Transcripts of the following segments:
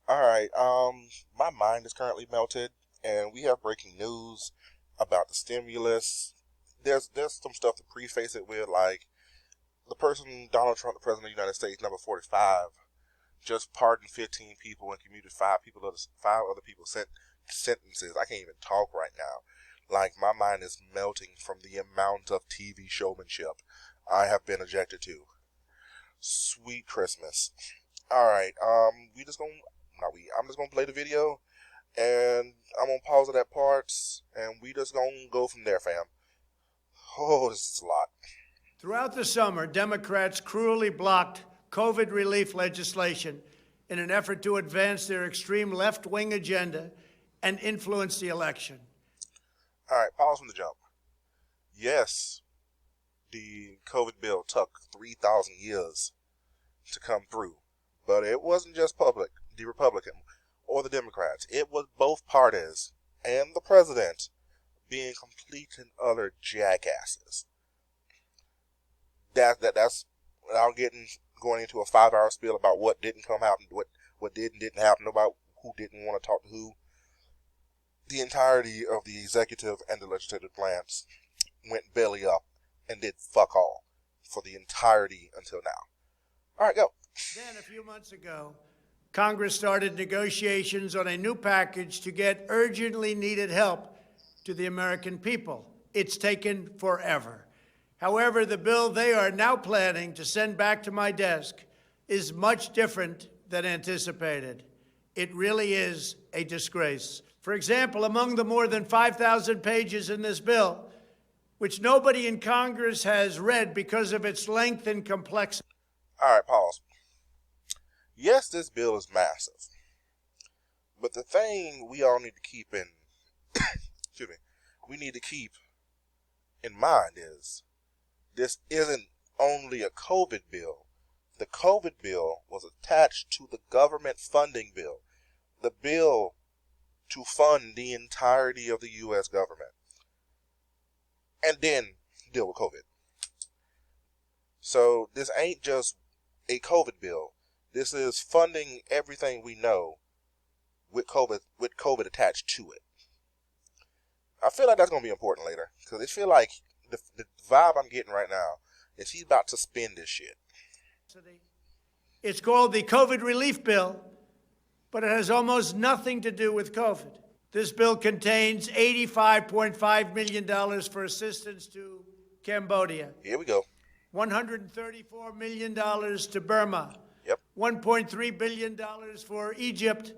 All right. My mind is currently melted, and we have breaking news about the stimulus. There's some stuff to preface it with, like the person Donald Trump, the president of the United States, number 45, just pardoned 15 people and commuted five other people's sentences. I can't even talk right now. Like my mind is melting from the amount of TV showmanship I have been ejected to. Sweet Christmas. All right. We just gonna not we. I'm just gonna play the video, and I'm gonna pause it at parts, and we just gonna go from there, fam. Oh, this is a lot. Throughout the summer, Democrats cruelly blocked COVID relief legislation in an effort to advance their extreme left-wing agenda and influence the election. All right, pause from the jump. Yes, the COVID bill took 3,000 years to come through, but it wasn't just the Republican or the Democrats. It was both parties and the president being complete and utter jackasses. That's without going into a 5-hour spiel about what didn't come out and what did and didn't happen, about who didn't want to talk to who. The entirety of the executive and the legislative branch went belly up and did fuck all for the entirety until now. All right, go. Then, a few months ago, Congress started negotiations on a new package to get urgently needed help to the American people. It's taken forever. However, the bill they are now planning to send back to my desk is much different than anticipated. It really is a disgrace. For example, among the more than 5,000 pages in this bill, which nobody in Congress has read because of its length and complexity. All right, pause. Yes, this bill is massive. But the thing we all need to keep in, excuse me, we need to keep in mind is this isn't only a COVID bill. The COVID bill was attached to the government funding bill, the bill to fund the entirety of the U.S. government, and then deal with COVID. So this ain't just a COVID bill. This is funding everything we know with COVID attached to it. I feel like that's going to be important later, because I feel like the vibe I'm getting right now is he's about to spin this shit. It's called the COVID relief bill, but it has almost nothing to do with COVID. This bill contains $85.5 million for assistance to Cambodia. Here we go. $134 million to Burma. Yep. $1.3 billion for Egypt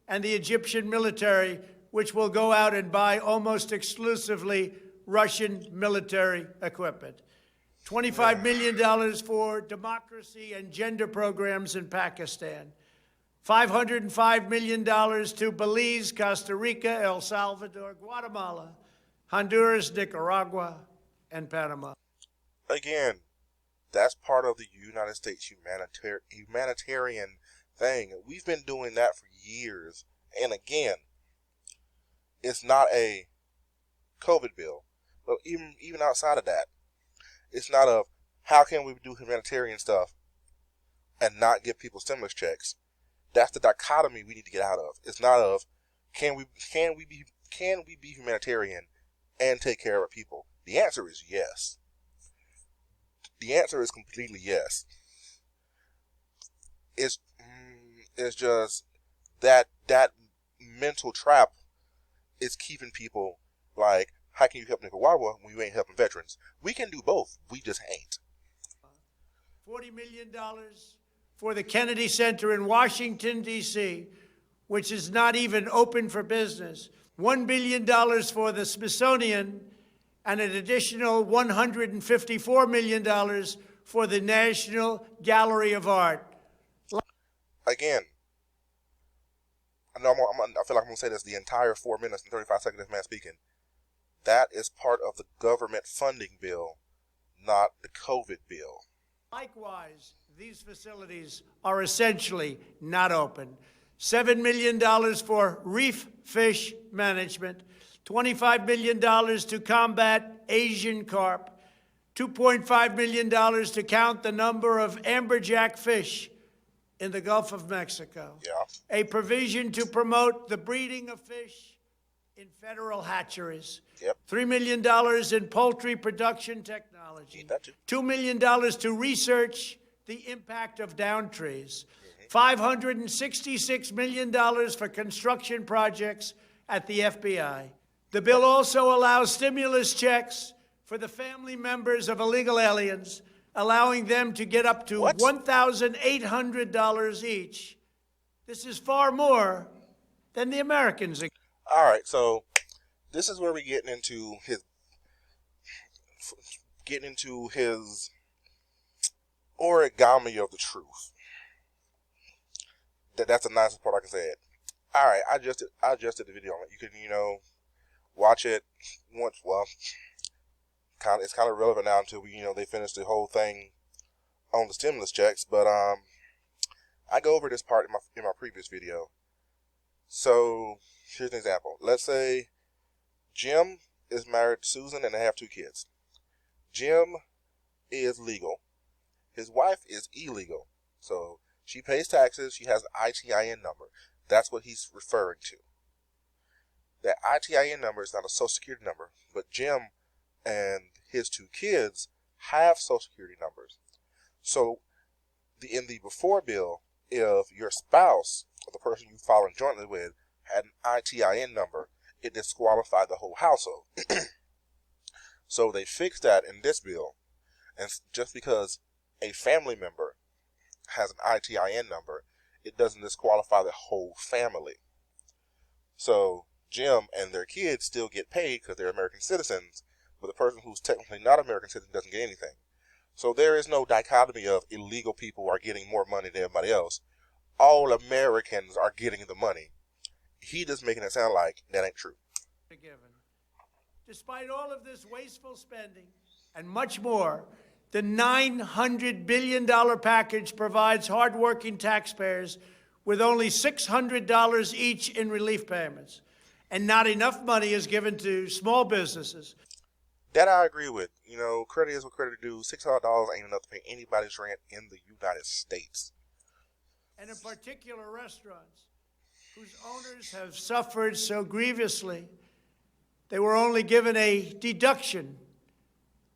and the Egyptian military, which will go out and buy almost exclusively Russian military equipment. $25 million for democracy and gender programs in Pakistan. $505 million to Belize, Costa Rica, El Salvador, Guatemala, Honduras, Nicaragua, and Panama. Again, that's part of the United States humanitarian thing. We've been doing that for years. And again, it's not a COVID bill. But even outside of that, it's not a how can we do humanitarian stuff and not give people stimulus checks. That's the dichotomy we need to get out of. It's not of can we be humanitarian and take care of our people. The answer is yes. The answer is completely yes. It's just that mental trap is keeping people like, how can you help Nicaragua when you ain't helping veterans? We can do both. We just ain't. $40 million for the Kennedy Center in Washington, D.C., which is not even open for business. $1 billion for the Smithsonian, and an additional $154 million for the National Gallery of Art. Again, I know I feel like I'm going to say this the entire 4 minutes and 35 seconds of this man speaking. That is part of the government funding bill, not the COVID bill. Likewise, these facilities are essentially not open. $7 million for reef fish management, $25 million to combat Asian carp, $2.5 million to count the number of amberjack fish in the Gulf of Mexico. Yeah. A provision to promote the breeding of fish in federal hatcheries. Yep. $3 million in poultry production technology. Need that too. $2 million to research the impact of down trees. $566 million for construction projects at the FBI. The bill also allows stimulus checks for the family members of illegal aliens, allowing them to get up to $1,800 each. This is far more than the Americans. All right, so this is where we're getting into his origami of the truth. That's the nicest part I can say it. All right, I just did the video on it. You can watch it once. Well, it's kind of relevant now until they finish the whole thing on the stimulus checks. But I go over this part in my previous video. So here's an example. Let's say Jim is married to Susan and they have 2 kids. Jim is legal. His wife is illegal. So she pays taxes. She has an ITIN number. That's what he's referring to. That ITIN number is not a Social Security number, but Jim and his 2 kids have Social Security numbers. So in the before bill, if your spouse or the person you filing jointly with had an ITIN number, it disqualified the whole household. So they fixed that in this bill, and just because a family member has an ITIN number, it doesn't disqualify the whole family. So Jim and their kids still get paid because they're American citizens, but the person who's technically not American citizen doesn't get anything. So there is no dichotomy of illegal people are getting more money than everybody else. All Americans are getting the money. He just making it sound like that ain't true. Despite all of this wasteful spending and much more, the $900 billion package provides hardworking taxpayers with only $600 each in relief payments, and not enough money is given to small businesses. That I agree with. Credit is what credit do. $600 ain't enough to pay anybody's rent in the United States. And in particular, restaurants whose owners have suffered so grievously, they were only given a deduction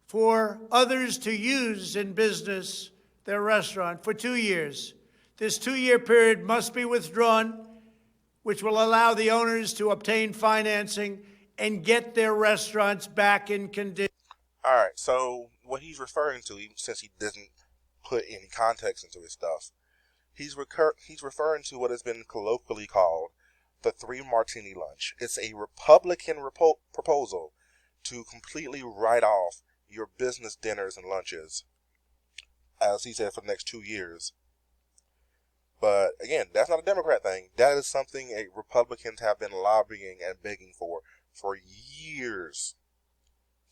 for others to use in business their restaurant for 2 years. This 2-year period must be withdrawn, which will allow the owners to obtain financing and get their restaurants back in condition. All right, so what he's referring to, even since he doesn't put any context into his stuff, he's referring to what has been colloquially called the 3 martini lunch. It's a Republican proposal to completely write off your business dinners and lunches, as he said, for the next 2 years. But again, that's not a Democrat thing. That is something Republicans have been lobbying and begging for years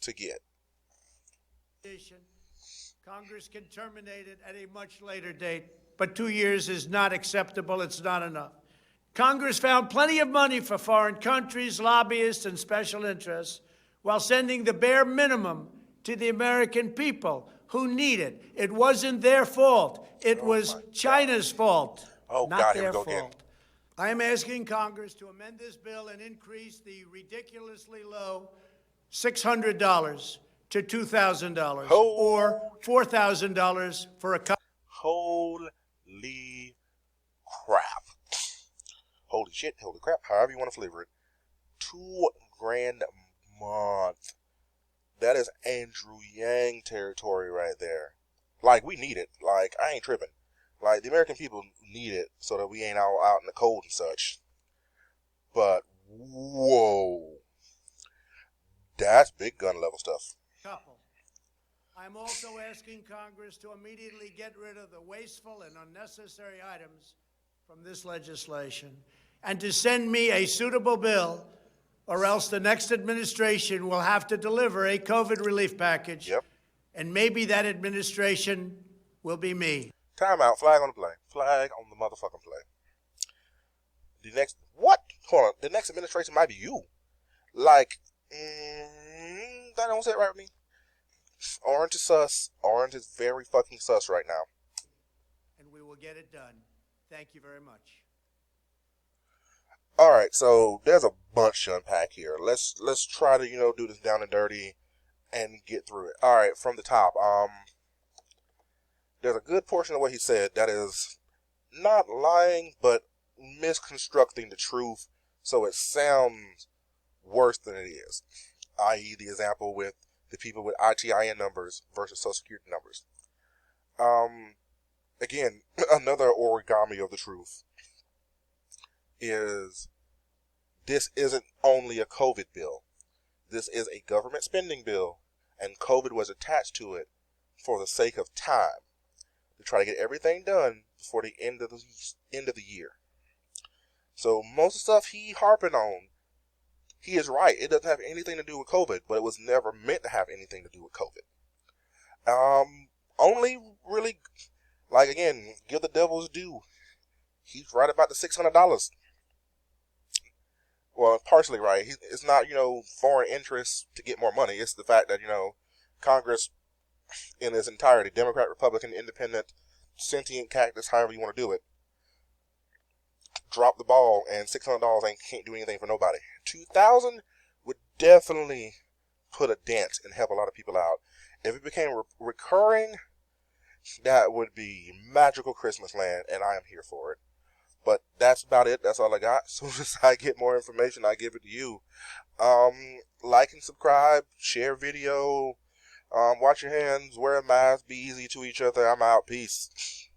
to get. Congress can terminate it at a much later date, but 2 years is not acceptable. It's not enough. Congress found plenty of money for foreign countries, lobbyists, and special interests, while sending the bare minimum to the American people who need it. It wasn't their fault. It was China's fault, not their fault. I am asking Congress to amend this bill and increase the ridiculously low $600 to $2,000 or $4,000 for a couple. Holy crap. Holy shit, holy crap, however you want to flavor it. $2,000 a month. That is Andrew Yang territory right there. Like, we need it. Like, I ain't tripping. Like, the American people need it so that we ain't all out in the cold and such. But, whoa. That's big gun level stuff. Couple. I'm also asking Congress to immediately get rid of the wasteful and unnecessary items from this legislation and to send me a suitable bill, or else the next administration will have to deliver a COVID relief package. Yep. And maybe that administration will be me. Time out. Flag on the play. Flag on the motherfucking play. The next... What? Hold on. The next administration might be you. Like... that don't say it right with me. Orange is sus. Orange is very fucking sus right now. And we will get it done. Thank you very much. All right, so there's a bunch to unpack here. Let's try to do this down and dirty and get through it. All right, from the top. There's a good portion of what he said that is not lying, but misconstructing the truth so it sounds worse than it is. I.e., the example with the people with ITIN numbers versus Social Security numbers. Again, another origami of the truth is this isn't only a COVID bill. This is a government spending bill, and COVID was attached to it for the sake of time to try to get everything done before the end of the year. So most of the stuff he harping on, he is right. It doesn't have anything to do with COVID, but it was never meant to have anything to do with COVID. Only really, like again, give the devil his due. He's right about the $600. Well, partially right. It's not, foreign interests to get more money. It's the fact that, Congress in its entirety, Democrat, Republican, Independent, sentient cactus, however you want to do it, drop the ball, and $600 can't do anything for nobody. $2,000 would definitely put a dent and help a lot of people out. If it became recurring, that would be magical Christmas land, and I am here for it. But that's about it. That's all I got. As soon as I get more information, I give it to you. Like and subscribe, share video, wash your hands, wear a mask, be easy to each other. I'm out. Peace.